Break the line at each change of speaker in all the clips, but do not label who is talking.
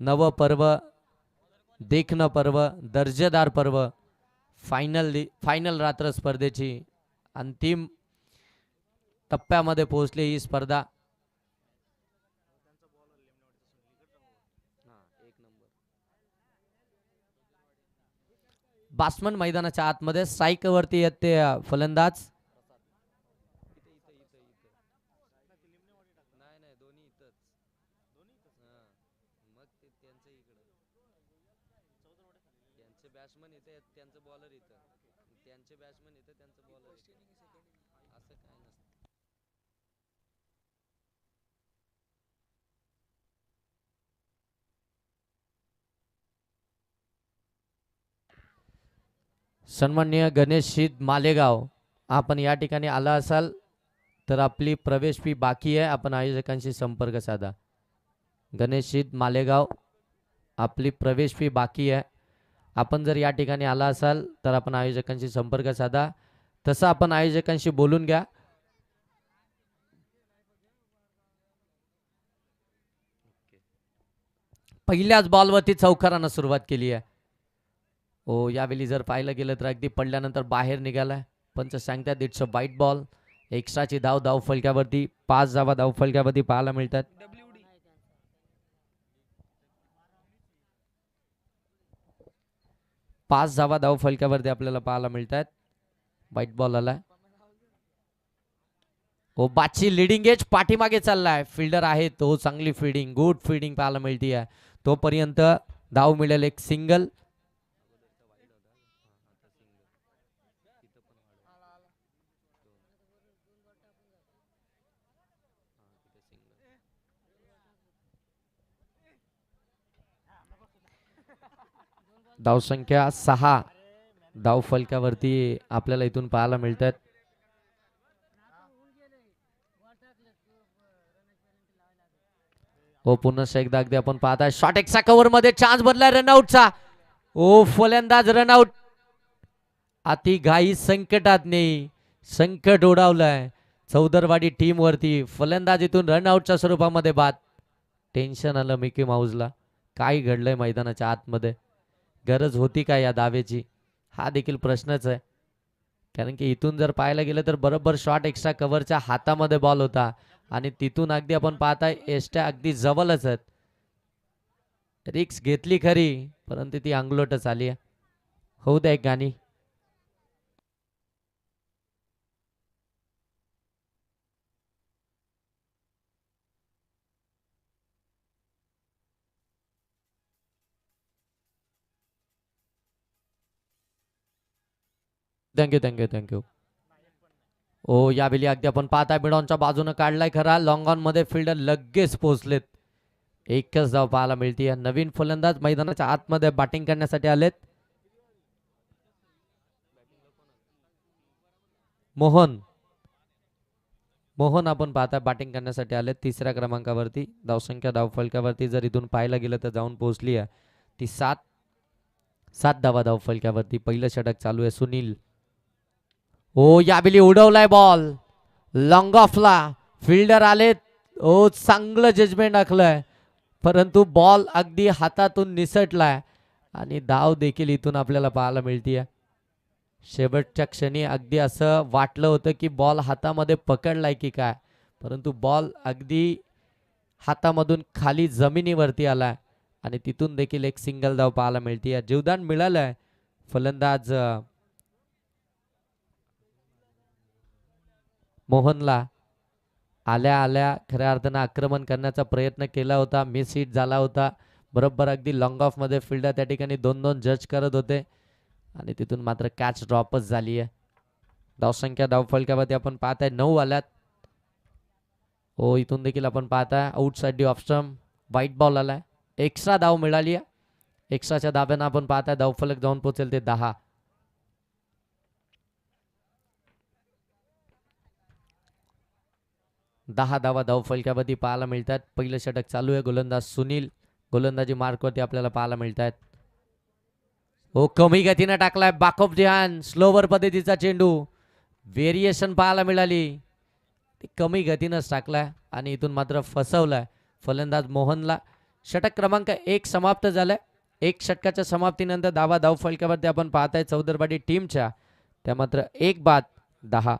नव पर्व, देखणं पर्व, दर्जेदार पर्व, फायनल रात्र स्पर्धेची अंतिम टप्प्यामध्ये पोहोचली ही स्पर्धा. बास्मन मैदानाच्या आतमध्ये स्ट्राईक वरती येते फलंदाज. सन्माननीय गणेशशीत मालेगाव, आपण या ठिकाणी आला असाल तर आपली प्रवेश फी बाकी आहे, आपण आयोजकांशी संपर्क साधा. गणेशशीत मालेगाव, आपली प्रवेश फी बाकी आहे, आपण जर या ठिकाणी आला असाल तर आपण आयोजकांशी संपर्क साधा. तसं आपण आयोजकांशी बोलून घ्या. पहिल्याच बॉलवरती चौकारानं सुरुवात केली आहे. हो, यावेळी जर पाहिलं गेलं तर अगदी पडल्यानंतर बाहेर निघालाय. पंच सांगतात इट्स अ वाईट बॉल. एक्स्ट्राची धाव फलक्यावरती 5 धावा धाव फलक्यावरती पाहायला मिळतात. 5 धावा धाव फलक्यावरती आपल्याला पाहायला मिळतात. वाईट बॉल आलाय. हो, बाची लिडिंग एज पाठीमागे चाललाय. फिल्डर आहे तो, चांगली फिल्डिंग, गुड फिल्डिंग पाहायला मिळते आहे. तोपर्यंत धाव मिळेल एक सिंगल. धावसंख्या 6 धाव फलकावरती आपल्याला इथून पाहायला मिळतात. हो, पुन्हा एकदा अगदी आपण पाहताय शॉट एक्स्ट्रा कव्हर मध्ये चान्स बदलाय रनआउटचा. ओ, फलंदाज रनआउट. अति घाई संकटात नाही, संकट ओढावलंय चौदरवाडी टीम वरती. फलंदाज इथून रनआउटच्या स्वरूपामध्ये बाद. टेन्शन आलं मिकी माऊसला. काय घडलंय मैदानाच्या आतमध्ये? गरज होती का या दावेची? हा देखील प्रश्नच आहे. कारण की इथून जर पाहायला गेलं तर बरोबर शॉट एक्स्ट्रा कव्हरच्या हातामध्ये बॉल होता आणि तिथून अगदी आपण पाहताय एस्ट्या अगदी जवळच आहेत. रिक्स घेतली खरी, परंतु ती अंगलोटच आली आहे. होऊ द्या एक गाणी. थँक्यू. ओ, यावेळी अगदी आपण पाहताय मिडॉनच्या बाजूने काढलाय खरा. लॉंग ऑन मध्ये फिल्डर लगेच पोहोचलेत. एकच धाव पाहायला मिळते. नवीन फलंदाज मैदानाच्या आतमध्ये बॅटिंग करण्यासाठी आलेत. मोहन आपण पाहताय बॅटिंग करण्यासाठी आलेत. 3ऱ्या क्रमांकावरती धावसंख्या धाव फलकावरती जर इथून पाहायला गेलं तर जाऊन पोहोचली आहे ती 7 धावा धाव फलकावरती. पहिलं षटक चालू आहे. सुनील, ओ, यावेळी उडवलाय बॉल लॉंग ऑफला. फिल्डर आलेत. ओ, चांगलं जजमेंट आखलंय, परंतु बॉल अगदी हातातून निसटलाय आणि धाव देखील इथून आपल्याला पाहायला मिळते. शेवटच्या क्षणी अगदी असं वाटलं होतं की बॉल हातामध्ये पकडलाय की काय, परंतु बॉल अगदी हातामधून खाली जमिनीवरती आलाय आणि तिथून देखील एक सिंगल धाव पाहायला मिळते. जीवदान मिळालंय फलंदाज मोहनला. आल्या आल्या खऱ्या अर्थानं आक्रमण करण्याचा प्रयत्न केला होता, मिस हिट झाला होता. बरोबर अगदी लॉंग ऑफ मध्ये फिल्डर त्या ठिकाणी 2-2 जज करत होते आणि तिथून मात्र कॅच ड्रॉपच झाली आहे. धावसंख्या धाव फलकावरती आपण पाहताय 9 आल्यात. हो, इथून देखील आपण पाहताय outside the off stump white ball आलाय. एक्स्ट्रा धाव मिळाली आहे. एक्स्ट्राच्या धाब्यानं आपण पाहताय धाव फलक जाऊन पोहोचेल ते 10. 10 धावा धाव फलकावरती पाहायला मिळतात. पहिलं षटक चालू आहे. गोलंदाज सुनील गोलंदाजी मार्कवरती आपल्याला पाहायला मिळतात. हो, कमी गतीनं टाकलाय back of the hand. Slower पद्धतीचा चेंडू. व्हेरिएशन पाहायला मिळाली. कमी गतीनंच टाकलाय आणि इथून मात्र फसवलाय फलंदाज मोहनला. षटक क्रमांक 1 समाप्त झालाय. एक षटकाच्या समाप्तीनंतर धावा धावफलकावरती आपण पाहताय चौदरवाडी टीमच्या, त्या मात्र 1 बाद 10.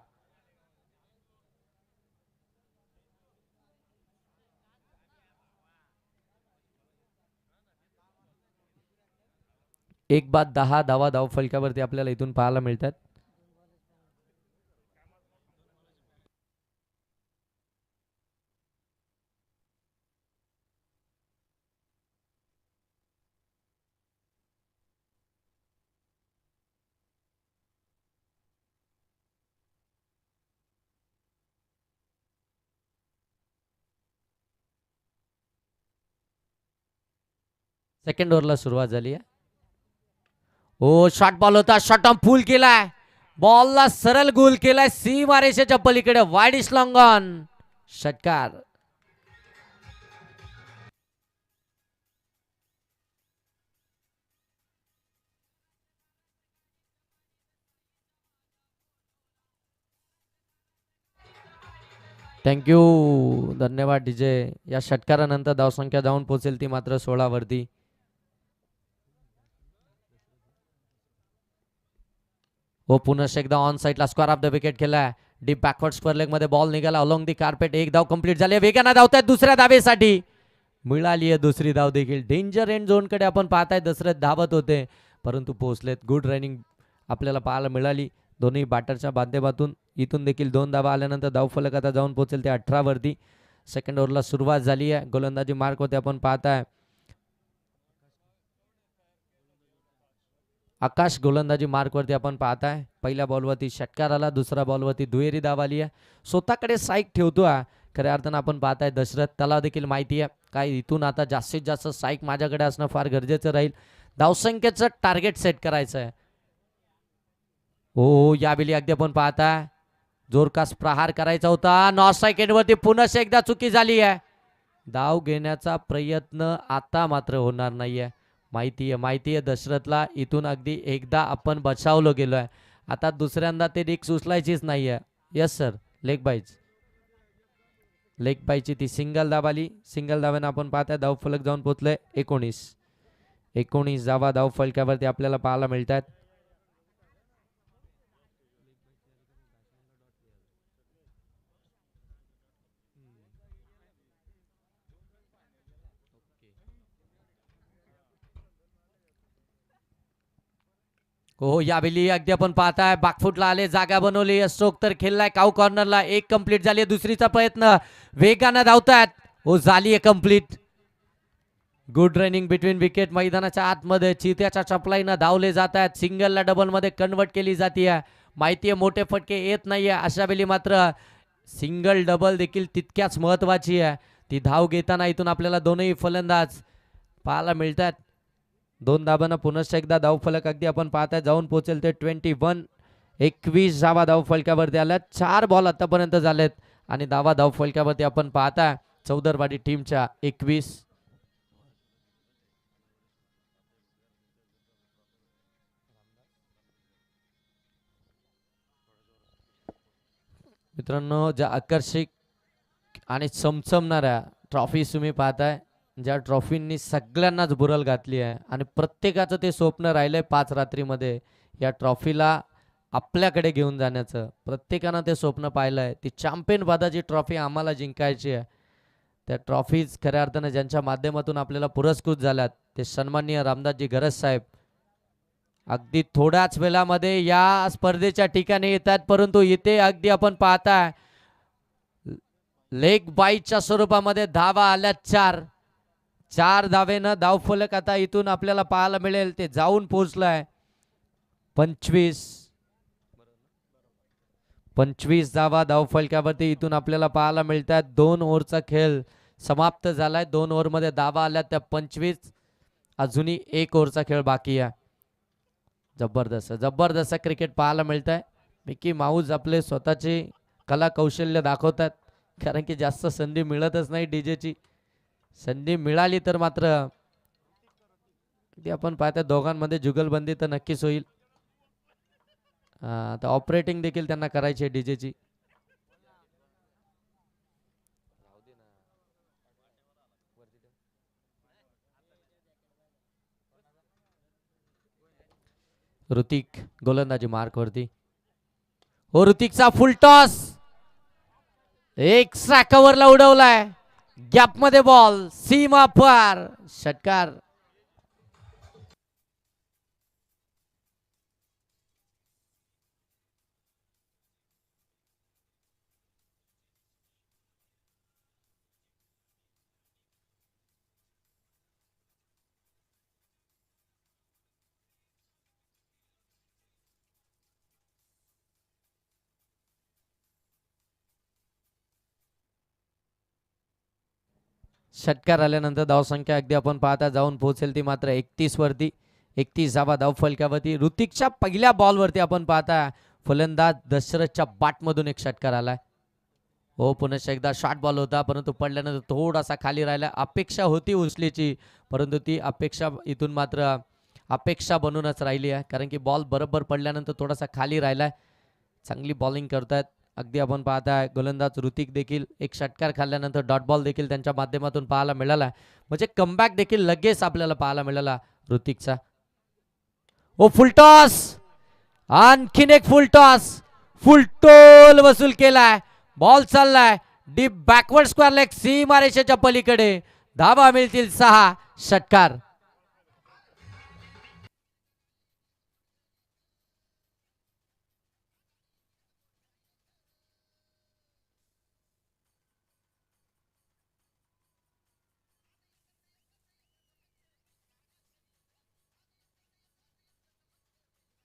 एक बाद 10 धावा धावफलकावरती आपल्याला इथून पाहायला मिळतात. सेकंड ओव्हरला सुरुवात झाली आहे. ओ शॉट बॉल होता, शॉट ऑन फुल केलाय, बॉलला सरळ गोल केलाय सीमारेषेच्या पलीकडे, वाईड इस लॉंग ऑन, षटकार. थँक्यू, धन्यवाद डीजे. या षटकारानंतर धावसंख्या जाऊन पोहोचेल ती मात्र 16 वरती. हो पुन्हा एकदा ऑन साइडला स्क्वेअर ऑफ द विकेट केलाय. डीप बॅकवर्ड स्क्वेअर लेग मध्ये बॉल निघाला अलोंग दी कार्पेट. एक धाव कंप्लीट झाली, वेगाने धावतायत दुसऱ्या धावेसाठी, मिळाली आहे दुसरी धाव देखील. डेंजर एंड झोन कडे आपण पाहताय दशरथ धावत होते परंतु पोहोचलेत. गुड रनिंग आपल्याला पाहायला मिळाली दोन्ही बॅटरच्या माध्यमातून. इथून देखील 2 धावा आल्यानंतर धावफलक आता जाऊन पोहोचेल ते 18 वरती. सेकंड ओव्हरला सुरुवात झाली आहे. गोलंदाजी मार्क होते आपण पाहताय. आकाश गोलंदाजी मार्कवरती आपण पाहताय. पहिल्या बॉलवरती षटकार आला, दुसऱ्या बॉलवरती दुहेरी धाव आली आहे. स्वतःकडे साईक ठेवतो खऱ्या अर्थानं आपण पाहताय दशरथ. त्याला देखील माहिती आहे काय इथून आता जास्तीत जास्त साईक माझ्याकडे असणं फार गरजेचं राहील. धावसंख्येचं टार्गेट सेट करायचं आहे. हो यावेळी अगदी आपण पाहताय जोरकास प्रहार करायचा होता, नॉट साईक वरती पुन्हा एकदा चुकी झाली आहे. धाव घेण्याचा प्रयत्न आता मात्र होणार नाहीये. माहिती आहे दशरथला इथून अगदी एकदा आपण बचावलो गेलोय, आता दुसऱ्यांदा ते रिक्स उचलायचीच नाहीये. यस सर, लेग बायची ती सिंगल धाव आली. सिंगल धाव्यानं आपण पाहताय धावफलक जाऊन पोहोचलोय 19 धावा धावफलकावरती आपल्याला पाहायला मिळतात. हो यावेळी अगदी आपण पाहताय बॅकफुटला आले, जागा बनवली, स्ट्रोक तर खेळलाय काऊ कॉर्नरला. एक कंप्लीट झाली, दुसरीचा प्रयत्न, वेगानं धावतायत. हो झाली complete. Good running between wicket. मैदानाच्या आतमध्ये चित्याच्या चपलाईनं धावले जात आहेत. सिंगलला डबल मध्ये कन्वर्ट केली जाते. माहिती आहे मोठे फटके येत नाहीये, अशा वेळी मात्र सिंगल डबल देखील तितक्याच महत्वाची आहे. ती धाव घेताना इथून आपल्याला दोनही फलंदाज पाहायला मिळतात. 2 धाबांना पुन्हा एकदा धावफलक अगदी आपण पाहताय जाऊन पोहोचेल ते 21 धावा धावफलकावरती आल्यात. 4 बॉल आतापर्यंत झालेत आणि धावा धावफलकावरती आपण पाहताय चौदरवाडी टीमच्या 21. मित्रांनो ज्या आकर्षक आणि चमचमणाऱ्या ट्रॉफी तुम्ही पाहताय, ज्या ट्रॉफींनी सगळ्यांनाच बुरल घातली आहे आणि प्रत्येकाचं ते स्वप्न राहिलंय 5 रात्रीमध्ये या ट्रॉफीला आपल्याकडे घेऊन जाण्याचं. प्रत्येकानं ते स्वप्न पाहिलंय. ती चॅम्पियन पदाची ट्रॉफी आम्हाला जिंकायची आहे. त्या ट्रॉफीज खऱ्या अर्थानं ज्यांच्या माध्यमातून आपल्याला पुरस्कृत झाल्यात ते सन्माननीय रामदासजी गरज साहेब अगदी थोड्याच वेळामध्ये या स्पर्धेच्या ठिकाणी येतात. परंतु इथे अगदी आपण पाहताय लेग बाईच्या स्वरूपामध्ये धावा आल्या 4 धावेनं धावफलक आता इथून आपल्याला पाहायला मिळेल ते जाऊन पोहोचलाय 25 धावा धावफलकावरती इथून आपल्याला पाहायला मिळतात. 2 ओव्हरचा खेळ समाप्त झालाय. 2 ओव्हरमध्ये धावा आल्या त्या 25. अजूनही 1 ओव्हरचा खेळ बाकी आहे. जबरदस्त क्रिकेट पाहायला मिळत आहे. मिकी माऊस आपले स्वतःचे कला कौशल्य दाखवतात, कारण की जास्त संधी मिळतच नाही. डीजेची संधी मिळाली तर मात्र ती आपण पाहता दोघांमध्ये जुगलबंदी तर नक्कीच होईल. आता ऑपरेटिंग देखील त्यांना करायची आहे डीजेची. ऋतिक गोलंदाजी मार्कवरती. हो ऋतिकचा फुल टॉस एक्स्ट्रा कव्हरला उडवलाय. गॅप मध्ये बॉल सीमा पार षटकार. षटकार आल्यानंतर धावसंख्या अगदी आपण पाहता जाऊन पोहोचेल ती मात्र 31 वरती. 31 धावा धाव फलकावरती. ऋतिकच्या पहिल्या बॉलवरती आपण पाहता फलंदाज दशरथच्या बाटमधून एक षटकार आलाय. हो पुन्हा एकदा शॉर्ट बॉल होता परंतु पडल्यानंतर थोडासा खाली राहिला. अपेक्षा होती उचलीची परंतु ती अपेक्षा इथून मात्र अपेक्षा बनूनच राहिली आहे कारण की बॉल बरोबर पडल्यानंतर थोडासा खाली राहिलाय. चांगली बॉलिंग करतायत. अगदी आपण पाहताय गोलंदाज ऋतिक देखील एक षटकार खाल्ल्यानंतर डॉट बॉल देखील त्यांच्या माध्यमातून पाहायला मिळाला. म्हणजे कमबॅक देखील लगेच आपल्याला पाहायला मिळाला ऋतिकचा. ओ फुलटॉस आणखीन एक फुलटॉस फुलटोल वसूल केलाय. बॉल चाललाय डीप बॅकवर्ड स्क्वेअर लेग सीमारेषेच्या पलीकडे. धावा मिळतील 6. षटकार.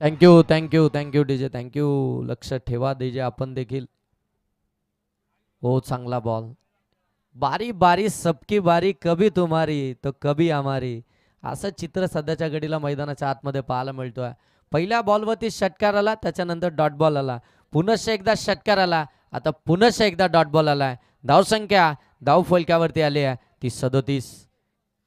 Thank you thank you thank you DJ thank you. लक्ष ठेवा डीजे आपण देखील. हो चांगला बॉल. बारी बारी सबकी बारी कभी तुम्हारी तो कभी हमारी. असं चित्र सध्याच्या घडीला मैदानाच्या आतमध्ये पाहायला मिळतोय. पहिल्या बॉलवरती षटकार आला त्याच्यानंतर डॉट बॉल आला. पुनश्च एकदा षटकार आला आता पुनश्च एकदा डॉट बॉल आलाय. धावसंख्या धाव फलकावरती आली आहे ती 37.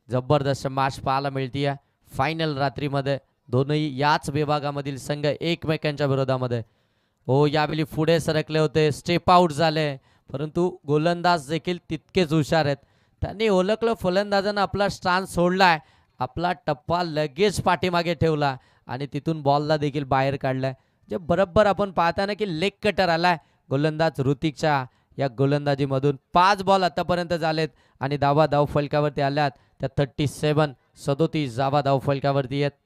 जबरदस्त मॅच पाहायला मिळतीये फायनल रात्रीमध्ये. दोनही याच विभागामधील संघ एकमेकांच्या विरोधामध्ये. हो यावेळी पुढे सरकले होते स्टेप आउट झाले परंतु गोलंदाज देखील तितकेच हुशार आहेत. त्यांनी ओळखलं फलंदाजानं आपला स्टान्स सोडलाय. आपला टप्पा लगेच पाठीमागे ठेवला आणि तिथून बॉलला देखील बाहेर काढलाय. जे बरोबर आपण पाहताना की लेग कटर आलाय गोलंदाज ऋतिकच्या या गोलंदाजीमधून. 5 बॉल आतापर्यंत झालेत आणि धावा धाव फलकावरती आल्यात त्या 37 धावा धाव फलकावरती आहेत.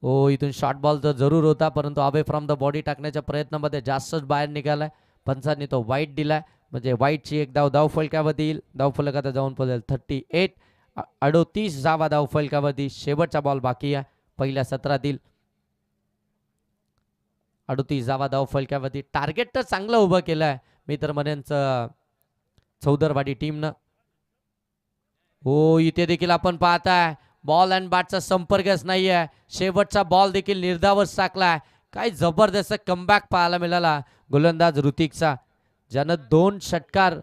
हो इथून शॉर्ट बॉल तर जरूर होता परंतु अवे फ्रॉम द बॉडी टाकण्याच्या प्रयत्नामध्ये जास्तच बाहेर निघालाय. पंचांनी तो वाईट दिलाय म्हणजे वाईटची एक धाव धाव फलकावरती येईल. धाव फलकात जाऊन पोहोचेल 38. 38 धावा धाव फलकावरती. शेवटचा बॉल बाकी आहे पहिल्या सत्रातील. 38 धावा धाव फलकावरती. टार्गेट तर चांगलं उभं केलंय मी तर म्हणेन चौदरवाडी टीमनं. हो इथे देखील आपण पाहताय बॉल अँड बॅटचा संपर्कच नाहीये. शेवटचा बॉल देखील निर्धावर टाकलाय. काय जबरदस्त कमबॅक पाहायला मिळाला गोलंदाज ऋतिकचा ज्यानं 2 षटकार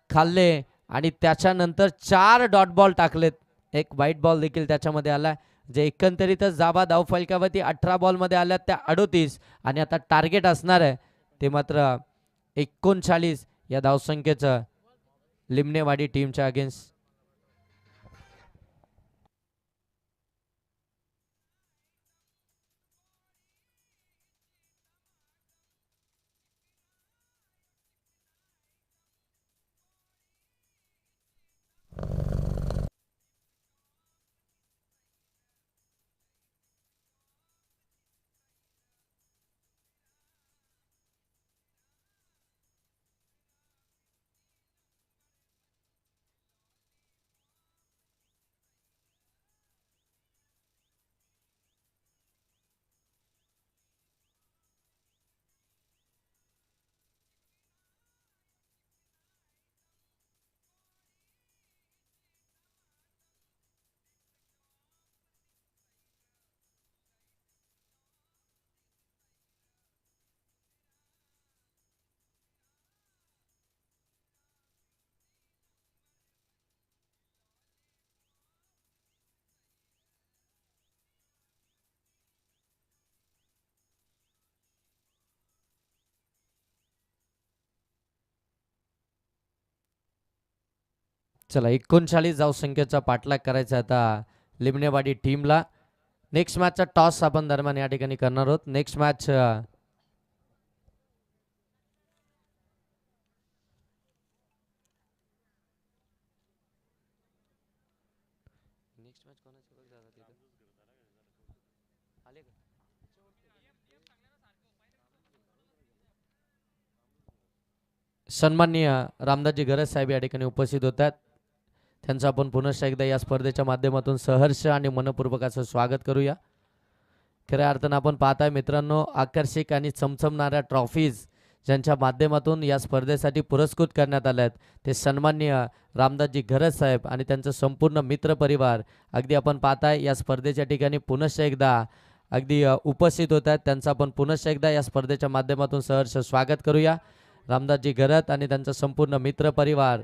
खाल्ले आणि त्याच्यानंतर 4 डॉट बॉल टाकलेत. एक व्हाईट बॉल देखील त्याच्यामध्ये आलाय. जे एकंदरीतच धावा धाव फलकावरती 18 बॉलमध्ये आल्यात त्या 38 आणि आता टार्गेट असणार आहे ते मात्र 39 या धावसंख्येचं लिमणेवाडी टीमच्या अगेन्स्ट. चला 39 धावसंख्येचा पाठलाग करायचा आता लिमणेवाडी टीमला. नेक्स्ट मॅचचा टॉस आपण दरम्यान या ठिकाणी करणार आहोत. नेक्स्ट मॅच सन्माननीय रामदासजी गरज साहेब या ठिकाणी उपस्थित होतात. त्यांचं आपण पुनश्च एकदा या स्पर्धेच्या माध्यमातून सहर्ष आणि मनपूर्वक असं स्वागत करूया. खऱ्या अर्थानं आपण पाहताय मित्रांनो, आकर्षक आणि चमचमणाऱ्या ट्रॉफीज ज्यांच्या माध्यमातून या स्पर्धेसाठी पुरस्कृत करण्यात आल्या आहेत ते सन्माननीय रामदासजी गरज साहेब आणि त्यांचं संपूर्ण मित्रपरिवार अगदी आपण पाहताय या स्पर्धेच्या ठिकाणी पुनश्च एकदा अगदी उपस्थित होत आहेत. त्यांचं आपण पुनश्च एकदा या स्पर्धेच्या माध्यमातून सहर्ष स्वागत करूया. रामदासजी गरज आणि त्यांचा संपूर्ण मित्रपरिवार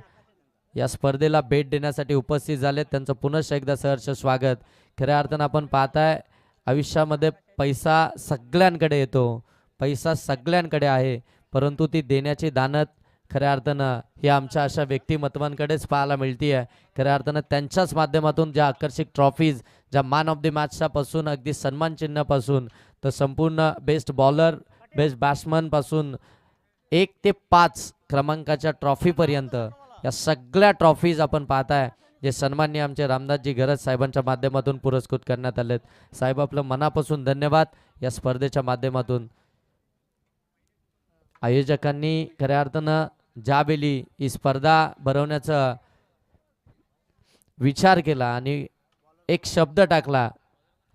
या स्पर्धेला भेट देण्यासाठी उपस्थित झालेत. त्यांचं पुनश्च एकदा सहर्ष स्वागत. खऱ्या अर्थानं आपण पाहताय आयुष्यामध्ये पैसा सगळ्यांकडे येतो, पैसा सगळ्यांकडे आहे, परंतु ती देण्याची दानत खऱ्या अर्थानं ही आमच्या अशा व्यक्तिमत्वांकडेच पाहायला मिळते आहे. खऱ्या अर्थानं त्यांच्याच माध्यमातून ज्या आकर्षक ट्रॉफीज, ज्या मॅन ऑफ द मॅचच्यापासून अगदी सन्मान चिन्हापासून तर संपूर्ण बेस्ट बॉलर, बेस्ट बॅट्समनपासून 1 ते 5 क्रमांकाच्या ट्रॉफीपर्यंत या सगळ्या ट्रॉफीज आपण पाहताय जे सन्माननीय आमचे रामदासजी गरज साहेबांच्या माध्यमातून पुरस्कृत करण्यात आलेत. साहेब आपलं मनापासून धन्यवाद. या स्पर्धेच्या माध्यमातून आयोजकांनी खऱ्या अर्थानं ज्यावेळी ही स्पर्धा भरवण्याचा विचार केला आणि एक शब्द टाकला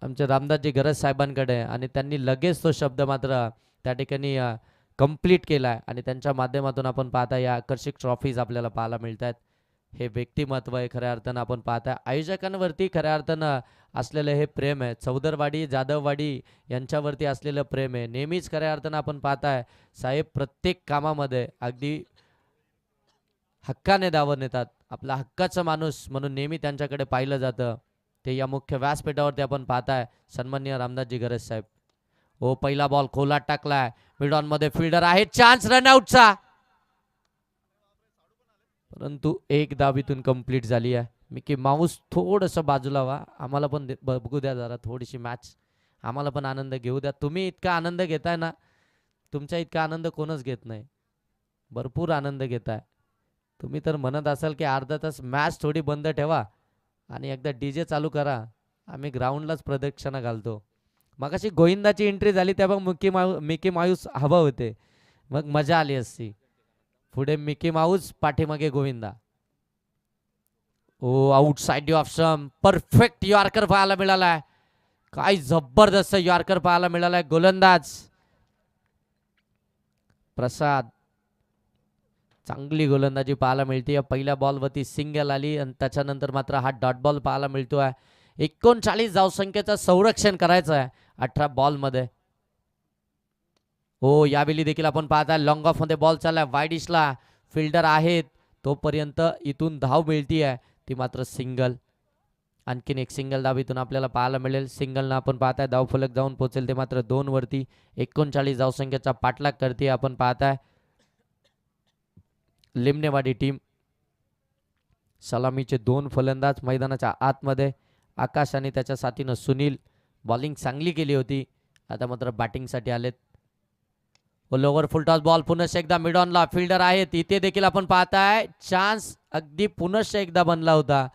आमचे रामदासजी गरज साहेबांकडे आणि त्यांनी लगेच तो शब्द मात्र त्या ठिकाणी कंप्लीट केला आहे आणि त्यांच्या माध्यमातून आपण पाहता या आकर्षक ट्रॉफीज आपल्याला पाहायला मिळतात. हे व्यक्तिमत्व आहे खऱ्या अर्थानं आपण पाहताय. आयोजकांवरती खऱ्या अर्थानं असलेलं हे प्रेम आहे. चौदरवाडी, जाधववाडी यांच्यावरती असलेलं प्रेम आहे. नेहमीच खऱ्या अर्थानं आपण पाहताय साहेब प्रत्येक कामामध्ये अगदी हक्काने धावून येतात. आपला हक्काचा माणूस म्हणून नेहमी त्यांच्याकडे पाहिलं जातं. ते या मुख्य व्यासपीठावरती आपण पाहताय सन्माननीय रामदासजी गरज साहेब. हो, पहिला बॉल खोलात टाकलाय, मिड ऑन मध्ये फिल्डर आहे, चान्स रनआउटचा, परंतु एक धावीतून कंप्लीट झाली आहे. मिकी माऊस थोडंसं बाजूला व्हा, आम्हाला पण बघू द्या जरा थोडीशी मॅच, आम्हाला पण आनंद घेऊ द्या. तुम्ही इतका आनंद घेताय ना, तुमच्या इतका आनंद कोणच घेत नाही. भरपूर आनंद घेताय तुम्ही. तर म्हणत असाल की अर्धा तास मॅच थोडी बंद ठेवा आणि एकदा डीजे चालू करा, आम्ही ग्राउंडलाच प्रदक्षिणा घालतो. मग अशी गोविंदाची एंट्री झाली तेव्हा मिकी माऊस हवा होते, मग मजा आली असती. पुढे मिकी माऊस, पाठीमागे गोविंदा. ओ outside off stump, perfect yorker पाहायला मिळालाय. काय जबरदस्त यॉर्कर पाहायला मिळालाय. गोलंदाज प्रसाद, चांगली गोलंदाजी पाहायला मिळते. पहिल्या बॉलवरती सिंगल आली आणि त्याच्यानंतर मात्र हा डॉट बॉल पाहायला मिळतोय. 39 धावसंख्येचं संरक्षण करायचं आहे 18 बॉलमध्ये. हो, यावेळी देखील आपण पाहताय लॉंग ऑफ मध्ये बॉल चाललाय, वाईडिशला फिल्डर आहेत, तोपर्यंत इथून धाव मिळती आहे ती मात्र सिंगल. आणखीन एक सिंगल धाव इथून आपल्याला पाहायला मिळेल. सिंगलनं आपण पाहताय धाव फलक जाऊन पोहोचेल ते मात्र 2 वरती. 39 धावसंख्येचा पाठलाग करते आपण पाहताय लिमनेवाडी टीम. सलामीचे 2 फलंदाज मैदानाच्या आतमध्ये, आकाश आणि त्याच्या साथीनं सुनील. बॉलिंग चांगली केली होती, आता मात्र बॅटिंगसाठी आलेत. लोवर फुल टॉस बॉल पुनश्च एकदा मिड ऑनला फिल्डर आहेत, इथे देखील आपण पाहताय चान्स अगदी पुनश्च एकदा बनला होता,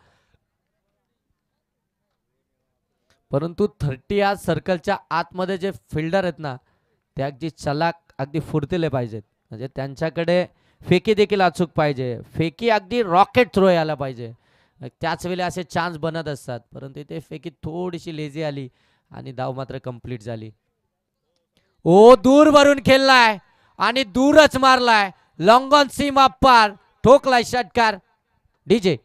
परंतु 30 या सर्कलच्या आतमध्ये जे फिल्डर आहेत ना ते अगदी चलाक, अगदी फुर्तीले पाहिजेत. म्हणजे त्यांच्याकडे फेकी देखील अचूक पाहिजे, फेकी अगदी रॉकेट थ्रो यायला पाहिजे. त्याच वेळी असे चान्स बनत असतात, परंतु इथे फेकी थोडीशी लेझी आली आणि धाव मात्र कंप्लीट झाली. ओ दूर वरून खेळलाय आणि दूरच मारलाय, लॉंग ऑन सीम अप्पार, ठोकलाय षटकार. डीजे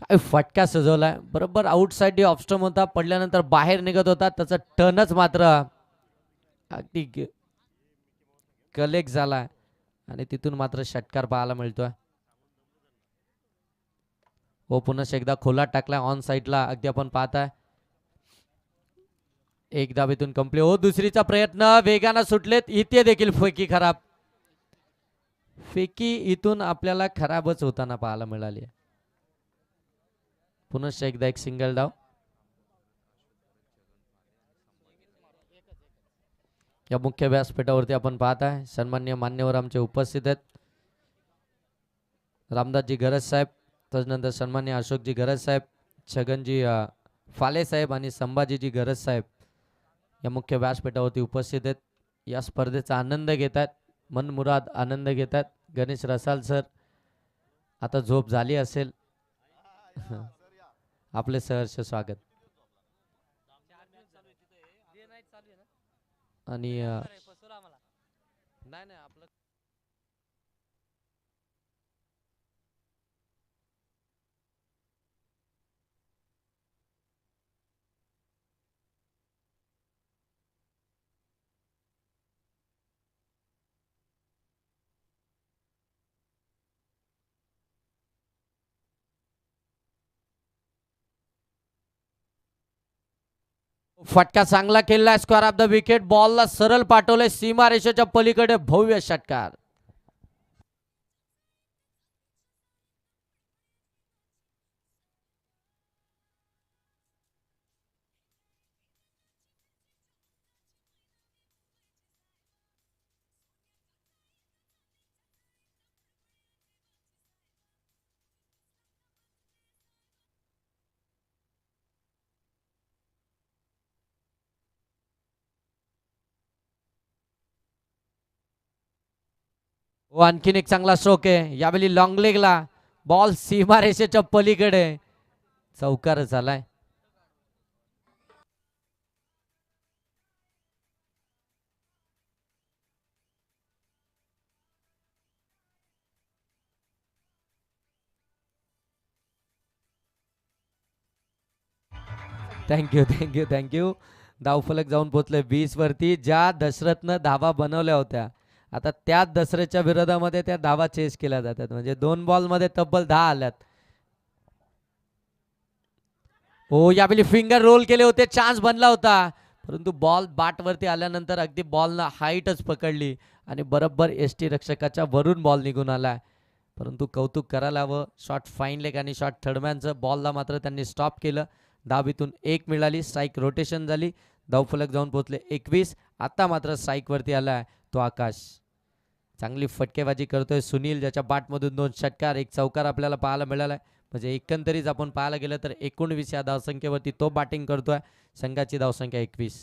काय फटका सजवलाय, बरोबर आउटसाइड ऑफस्टम होता, पडल्यानंतर बाहेर निघत होता, त्याचा टर्नच मात्र अगदी कलेक्ट झाला आणि तिथून मात्र षटकार पाहायला मिळतोय. हो पुन्हा एकदा खोलात टाकला ऑन साईडला. अगदी आपण पाहताय एक धावेतून कंप्लीट. हो दुसरीचा प्रयत्न वेगानं सुटलेत. इथे देखील फेकी खराब. फेकी इथून आपल्याला खराबच होताना पाहायला मिळाली. पुन्हा एकदा एक सिंगल डाव. या मुख्य व्यासपीठावरती आपण पाहताय सन्मान्य मान्यवर आमचे उपस्थित आहेत. रामदासजी गरज साहेब, त्याच्यानंतर सन्मान्य अशोकजी गरज साहेब, छगनजी फाले साहेब आणि संभाजीजी गरज साहेब या मुख्य व्यासपीठावरती उपस्थित आहेत. या स्पर्धेचा आनंद घेत आहेत, मनमुराद आनंद घेत आहेत. गणेश रसाल सर आता झोप झाली असेल. आपले सहर्ष स्वागत. आणि नाही नाही आपलं फटका चांगला केला. Square off the wicket. बॉलला सरळ पाठवले सीमा रेषेच्या पलीकडे. भव्य षटकार. हो आणखीन एक चांगला स्ट्रोक आहे यावेळी लॉंग लेगला. बॉल सीमा रेषेच्या पलीकडे. चौकार झालाय. Thank you thank you thank you. धावफलक जाऊन पोहोचले 20 वरती. ज्या दशरथनं धावा बनवल्या होत्या आता त्याच दसऱ्याच्या विरोधामध्ये त्या धावा चेस केल्या जातात. म्हणजे 2 बॉल मध्ये तब्बल 10 आल्यात. हो यावेळी फिंगर रोल केले होते. चान्स बनला होता परंतु बॉल बाट वरती आल्यानंतर अगदी बॉलला हाईटच पकडली आणि बरोबर एसटी रक्षकाच्या वरून बॉल निघून आलाय. परंतु कौतुक करायला हवं. शॉट फाईन लेग आणि शॉट थर्डमॅनचं. बॉलला मात्र त्यांनी स्टॉप केलं. धाबीतून 1 मिळाली. स्ट्राईक रोटेशन झाली. धावफलक जाऊन पोहोचले 21. आता मात्र स्ट्राईक वरती आलाय तो आकाश. चांगली फटकेबाजी करतोय सुनील, ज्याच्या बॅटमधून 2 षटकार 1 चौकार आपल्याला पाहायला मिळालाय. म्हणजे एकंदरीत आपण पाहायला गेलं तर 19 या धावसंख्येवरती तो बॅटिंग करतोय. संघाची धावसंख्या 21.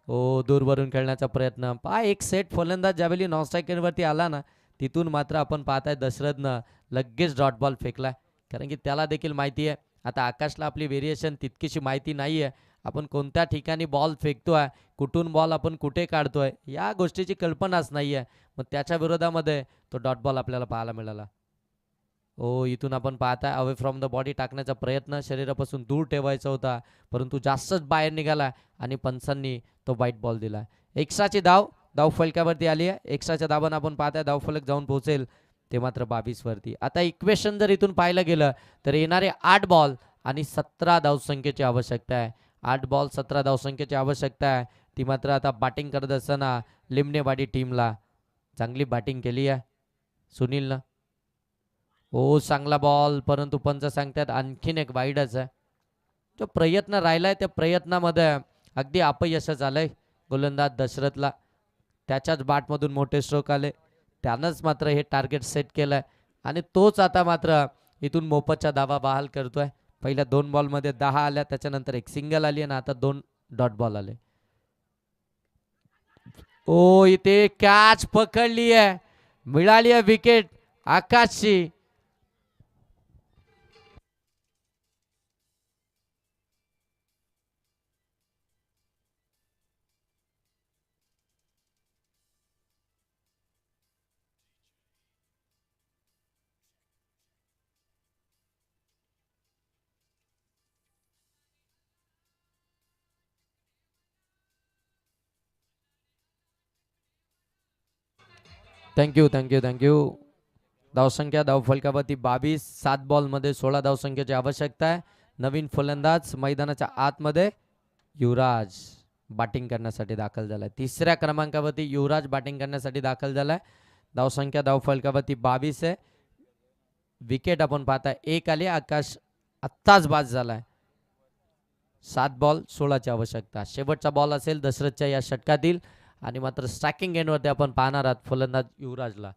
हो दूरवरून खेळण्याचा प्रयत्न. पहा एक सेट फलंदाज ज्यावेळी नॉन स्ट्रायकरवरती आला ना तिथून मात्र आपण पाहताय दशरथनं लगेच डॉट बॉल फेकलाय. कारण की त्याला देखील माहिती आहे आता आकाशला आपली व्हेरिएशन तितकीशी माहिती नाही आहे. आपण कोणत्या ठिकाणी बॉल फेकतोय, कुठून बॉल आपण कुठे काढतोय या गोष्टीची कल्पनाच नाही आहे. मग त्याच्या विरोधामध्ये तो डॉट बॉल आपल्याला पाहायला मिळाला. हो इथून आपण पाहताय अवे फ्रॉम द बॉडी टाकण्याचा प्रयत्न. शरीरापासून दूर ठेवायचा होता परंतु जास्तच बाहेर निघाला आणि पंचांनी तो वाईट बॉल दिला. एक्स्ट्राची धाव फलकावरती आली आहे. एक्स्ट्राच्या धावांना आपण पाहताय धावफलक जाऊन पोहोचेल ते मात्र 22 वरती. आता इक्वेशन जर इथून पाहायला गेलं तर येणारे 8 बॉल आणि 17 धावसंख्येची आवश्यकता आहे. 8 बॉल 17 धावसंख्येची आवश्यकता आहे. ती मात्र आता बॅटिंग करत असताना लिमणेवाडी टीमला चांगली बॅटिंग केली आहे सुनीलनं. हो चांगला बॉल परंतु पंच सांगतात आणखीन एक वाईडच आहे. जो प्रयत्न राहिलाय त्या प्रयत्नामध्ये अगदी अपयशच आलंय गोलंदाज दशरथला. त्याच्याच बॅटमधून मोठे स्ट्रोक आले. त्यानंच मात्र हे टार्गेट सेट केलंय आणि तोच आता मात्र इथून मोफतच्या धावा बहाल करतोय. पहिल्या 2 बॉलमध्ये 10 आल्या, त्याच्यानंतर एक सिंगल आली आणि आता 2 डॉट बॉल आले. ओ इथे कॅच पकडली आहे. मिळाली आहे विकेट आकाशची. Thank you thank you thank you. धावसंख्या धावफलकावरती 22. 7 बॉलमध्ये 16 धावसंख्येची आवश्यकता आहे. नवीन फलंदाज मैदानाच्या आतमध्ये युवराज बॅटिंग करण्यासाठी दाखल झालाय. तिसऱ्या क्रमांकावरती युवराज बॅटिंग करण्यासाठी दाखल झालाय. धावसंख्या धावफलकावरती 22 आहे. विकेट आपण पाहताय एक आली. आकाश आत्ताच बाद झालाय. 7 बॉल 16ची आवश्यकता. शेवटचा बॉल असेल दशरथच्या या षटकातील आणि मात्र स्ट्रायकिंग एंडवरती आपण पाहणार आहात फलंदाज युवराजला.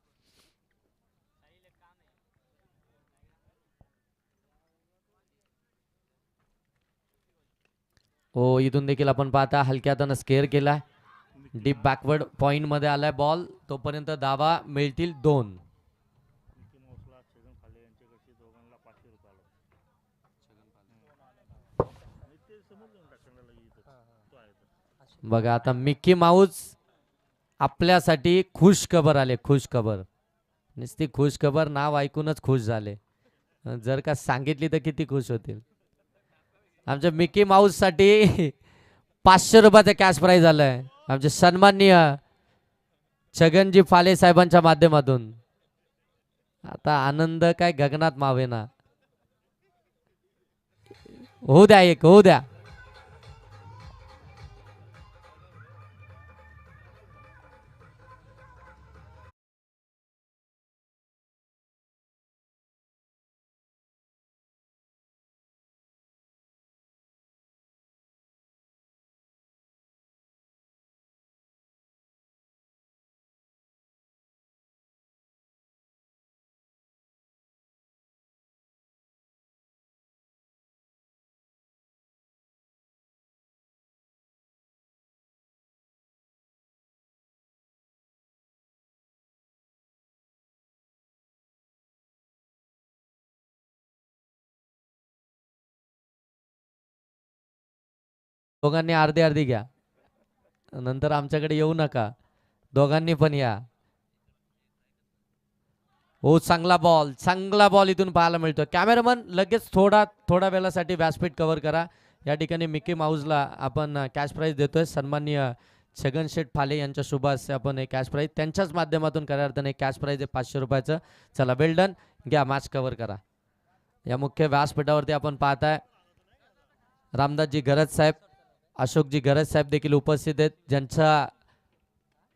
हो इथून देखील आपण पाहता हलक्या हातानं स्केअर केलाय. डीप बॅकवर्ड पॉइंट मध्ये आलाय बॉल. तोपर्यंत धावा मिळतील 2. बघा आता मिक्की माऊस आपल्यासाठी खुश खबर आले. खुश खबर नुसती खुश खबर नाव ऐकूनच खुश झाले. जर का सांगितली तर किती खुश होतील. आमच्या मिकी माऊस साठी 500 रुपयाचं कॅश प्राइज आलंय आमचे सन्माननीय छगनजी फाले साहेबांच्या माध्यमातून. आता आनंद काय गगनात मावेना. होऊ द्या एक होऊ द्या. दोघांनी अर्धी अर्धी घ्या. नंतर आमच्याकडे येऊ नका. दोघांनी पण या. हो चांगला बॉल इथून पाहायला मिळतो. कॅमेरामन लगेच थोडा वेळासाठी व्यासपीठ कव्हर करा. या ठिकाणी मिकी माऊसला आपण कॅश प्राइज देतोय. सन्माननीय छगन शेठ फाले यांच्या शुभ हस्ते आपण एक कॅश प्राइज त्यांच्याच माध्यमातून खऱ्या अर्थाने कॅश प्राइज आहे 500 रुपयाचं. चला वेल डन. घ्या मॅच कव्हर करा. या मुख्य व्यासपीठावरती आपण पाहताय रामदासजी गरज साहेब, अशोकजी गरज साहेब देखील उपस्थित आहेत, ज्यांचा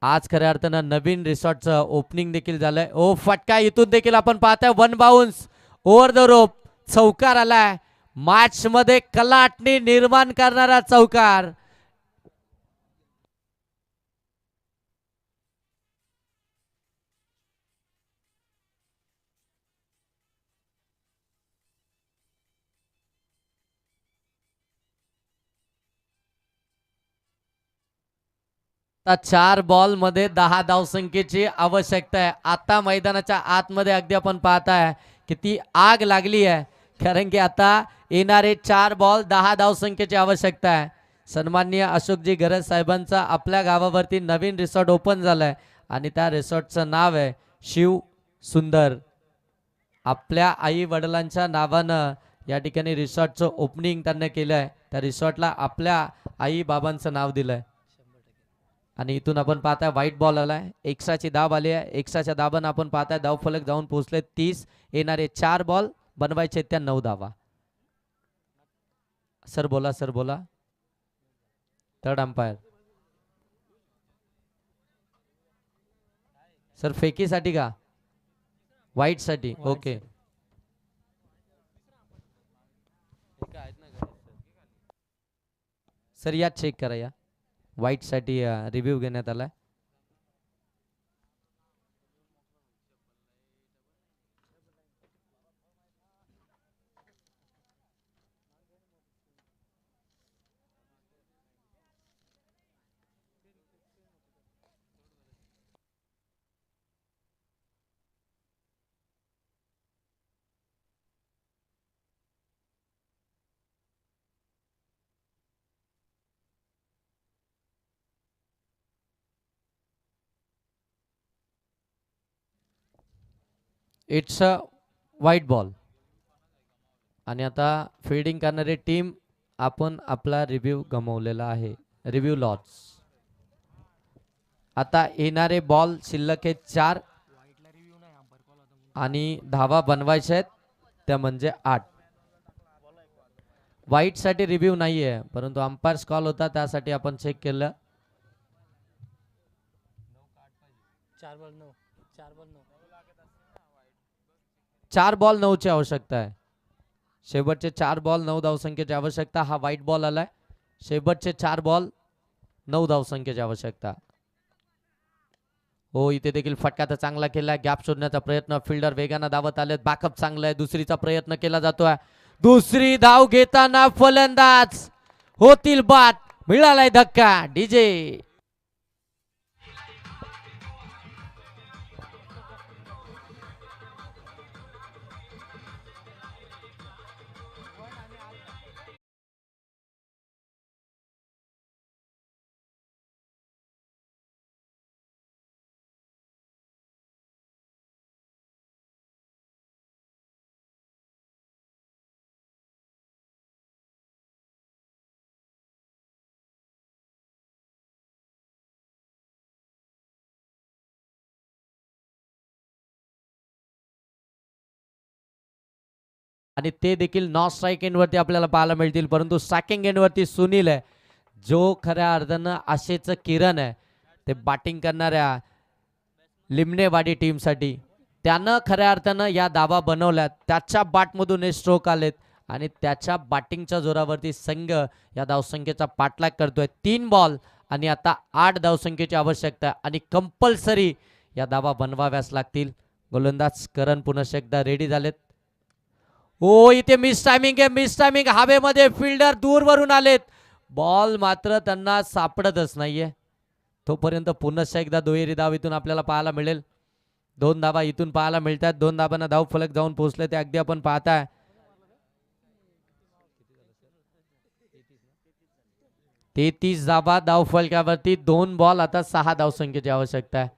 आज खऱ्या अर्थानं नवीन रिसॉर्टचं ओपनिंग देखील झालंय. ओ फटका इथून देखील आपण पाहताय. 1 बाउन्स ओव्हर द रोप. चौकार आलाय. मॅच मध्ये कलाटणी निर्माण करणारा चौकार. आता 4 बॉल मध्ये 10 धावसंख्येची आवश्यकता आहे. आता मैदानाच्या आतमध्ये अगदी आपण पाहताय किती आग लागली आहे. कारण की आता येणारे 4 बॉल 10 धावसंख्येची आवश्यकता आहे. सन्माननीय अशोकजी गरज साहेबांचा आपल्या गावावरती नवीन रिसॉर्ट ओपन झालाय आणि त्या रिसॉर्टचं नाव आहे शिव सुंदर. आपल्या आई वडिलांच्या नावानं या ठिकाणी रिसॉर्टचं ओपनिंग त्यांनी केलंय. त्या रिसॉर्टला आपल्या आई बाबांचं नाव दिलंय. आणि इथून आपण पाहताय व्हाईट बॉल आलाय. एक्साची दाब आली आहे. एक्साच्या दाबानं आपण पाहताय धाव फलक जाऊन पोहोचले 30. येणारे 4 बॉल बनवायचे त्या 9 धावा. सर बोला. थर्ड अंपायर सर फेकीसाठी का व्हाईट साठी. ओके सर या चेक करा. या व्हाईट साठी रिव्ह्यू घेण्यात आलाय. It's a white ball. आणि आता फिल्डिंग करणारी टीम आपण आपला रिव्ह्यू गमावलेला आहे. Review loss. आता येणारे बॉल शिल्लक आहेत 4. आणि धावा बनवायच्या आहेत त्या म्हणजे 8. वाईट साठी रिव्ह्यू नाहीये, परंतु अंपायर्स कॉल होता त्यासाठी आपण चेक केलं. 4 बॉल 9 ची आवश्यकता आहे. शेवटचे 4 बॉल 9 धावसंख्येची आवश्यकता. हा व्हाईट बॉल आलाय. शेवटचे 4 बॉल 9 धावसंख्येची आवश्यकता. हो, इथे देखील फटका तर चांगला केलाय. गॅप शोधण्याचा प्रयत्न. फिल्डर वेगानं धावत आलेत. बॅकअप चांगला आहे. दुसरीचा प्रयत्न केला जातोय. दुसरी धाव घेताना फलंदाज होतील बाद. मिळालाय धक्का. डीजे आणि ते देखील नॉन स्ट्राईक एंडवरती आपल्याला पाहायला मिळतील. परंतु स्ट्रायकिंग एंडवरती सुनील आहे, जो खऱ्या अर्थानं आशेचं किरण आहे. ते बॅटिंग करणाऱ्या लिमणेवाडी टीमसाठी त्यानं खऱ्या अर्थानं या धावा बनवल्यात. त्याच्या बॅटमधून हे स्ट्रोक आलेत आणि त्याच्या बॅटिंगच्या जोरावरती संघ या धावसंख्येचा पाठलाग करतोय. 3 बॉल आणि आता 8 धावसंख्येची आवश्यकता आणि कंपल्सरी या धावा बनवाव्याच लागतील. गोलंदाज करण पुन्हा एकदा रेडी झालेत. हो, इथे मिस टायमिंग आहे. Miss timing. हवेमध्ये फिल्डर दूरवरून आलेत. बॉल मात्र त्यांना सापडतच नाहीये. तोपर्यंत पुन्हा एकदा दुहेरी धाव इथून आपल्याला पाहायला मिळेल. 2 धावा इथून पाहायला मिळतात. 2 धावांना धाव फलक जाऊन पोहोचले ते अगदी आपण पाहताय. 33 धावा धाव फलकावरती. 2 बॉल आता 6 धावसंख्येची आवश्यकता आहे.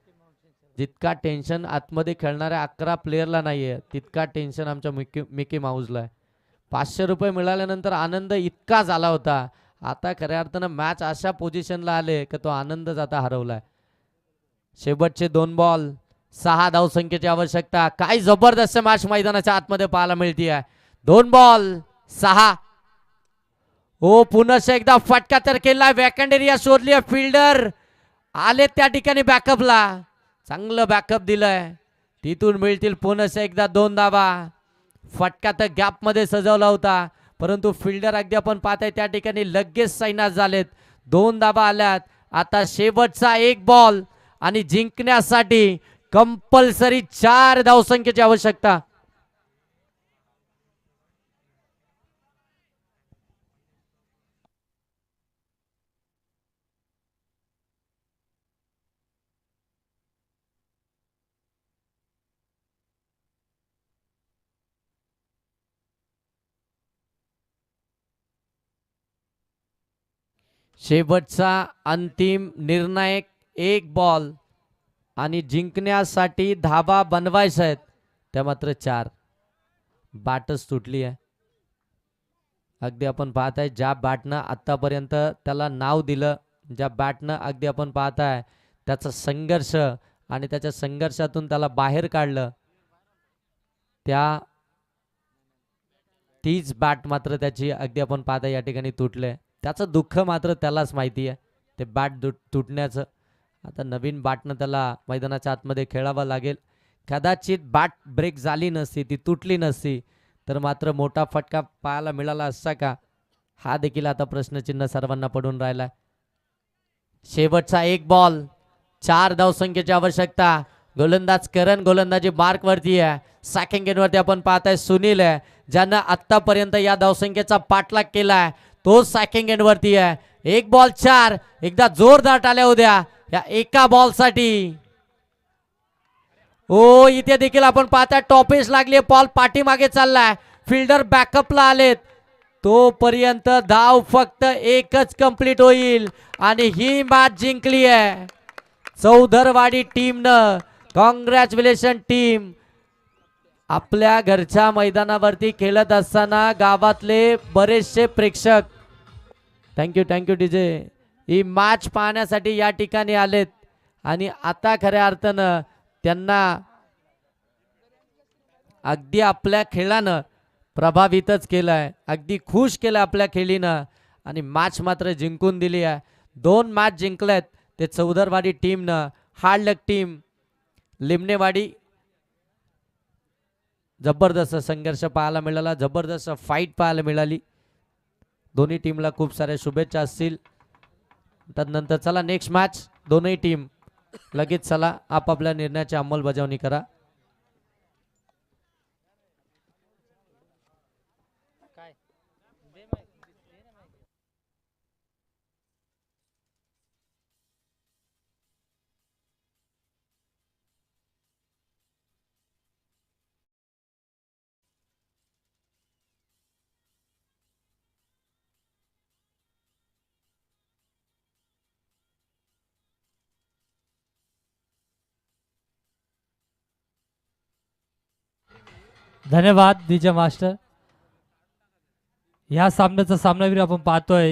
जितका टेन्शन आतमध्ये खेळणाऱ्या 11 प्लेयरला नाहीये तितका टेन्शन आमच्या मिकी माऊसला आहे. 500 रुपये मिळाल्यानंतर आनंद इतका झाला होता. आता खऱ्या अर्थानं मॅच अशा पोझिशनला आले की तो आनंदच आता हरवलाय. शेवटचे 2 बॉल 6 धावसंख्येची आवश्यकता. काय जबरदस्त मॅच मैदानाच्या आतमध्ये पाहायला मिळते. 2 बॉल 6. हो, पुन्हा एकदा फटका तर केला. वॅकंड एरिया शोधली. फिल्डर आले त्या ठिकाणी बॅकअपला. चांगलं बॅकअप दिलंय. तिथून मिळतील पुन्हा एकदा 2 धावा. फटका तर गॅप मध्ये सजवला होता, परंतु फिल्डर अगदी आपण पाहताय त्या ठिकाणी लगेच सायनास झालेत. 2 धावा आल्यात. आता शेवटचा 1 बॉल आणि जिंकण्यासाठी कंपल्सरी 4 धावसंख्येची आवश्यकता. शेवटचा अंतिम निर्णायक 1 बॉल आणि जिंकण्यासाठी धावा बनवायच्या आहेत त्या मात्र 4. बॅटच तुटली आहे. अगदी आपण पाहताय ज्या बॅटनं आतापर्यंत त्याला नाव दिलं, ज्या बॅटनं अगदी आपण पाहताय त्याचा संघर्ष आणि त्याच्या संघर्षातून त्याला बाहेर काढलं, तीच बॅट मात्र त्याची अगदी आपण पाहताय या ठिकाणी तुटले. त्याचं दुःख मात्र त्यालाच माहिती आहे ते बॅट तुटण्याचं. आता नवीन बॅटनं त्याला मैदानाच्या आतमध्ये खेळावं लागेल. कदाचित बॅट ब्रेक झाली नसती, ती तुटली नसती तर मात्र मोठा फटका पाहायला मिळाला असता का, हा देखील आता प्रश्नचिन्ह सर्वांना पडून राहिलाय. शेवटचा 1 बॉल 4 धावसंख्येची आवश्यकता. गोलंदाज करण गोलंदाजी मार्क वरती आहे. सॅकिंग एंडवरती आपण पाहताय सुनील आहे, ज्यानं आतापर्यंत या धावसंख्येचा पाठलाग केलाय. तो सॅकिंग एंडवरती आहे. 1 बॉल 4. एकदा जोरदार टाळ्या होत्या या एका बॉल साठी. हो, इथे देखील आपण पाहताय टॉपेज लागली. बॉल पाठीमागे चाललाय. फिल्डर बॅकअपला आलेत. तोपर्यंत धाव फक्त 1च कंप्लीट होईल आणि ही मॅच जिंकली आहे चौधरवाडी टीमनं. Congratulation team. आपल्या घरच्या मैदानावरती खेळत असताना गावातले बरेचसे प्रेक्षक, थँक्यू डीजे, ही मॅच पाहण्यासाठी या ठिकाणी आलेत आणि आता खऱ्या अर्थानं त्यांना अगदी आपल्या खेळानं प्रभावितच केलं आहे, अगदी खुश केलं आपल्या खेळीनं आणि मॅच मात्र जिंकून दिली आहे. 2 मॅच जिंकल्यात ते चौदरवाडी टीमनं. हार्ड लक टीम लिमणेवाडी. जबरदस्त संघर्ष पाहायला मिळाला, जबरदस्त फाईट पाहायला मिळाली. दोन्ही टीमला खूप साऱ्या शुभेच्छा असतील. त्यानंतर चला नेक्स्ट मॅच. दोन्ही टीम लगेच चला आपापल्या निर्णयाची अंमलबजावणी करा.
धन्यवाद डीजे मास्टर. ह्या सामन्याचा सामनावीर आपण पाहतोय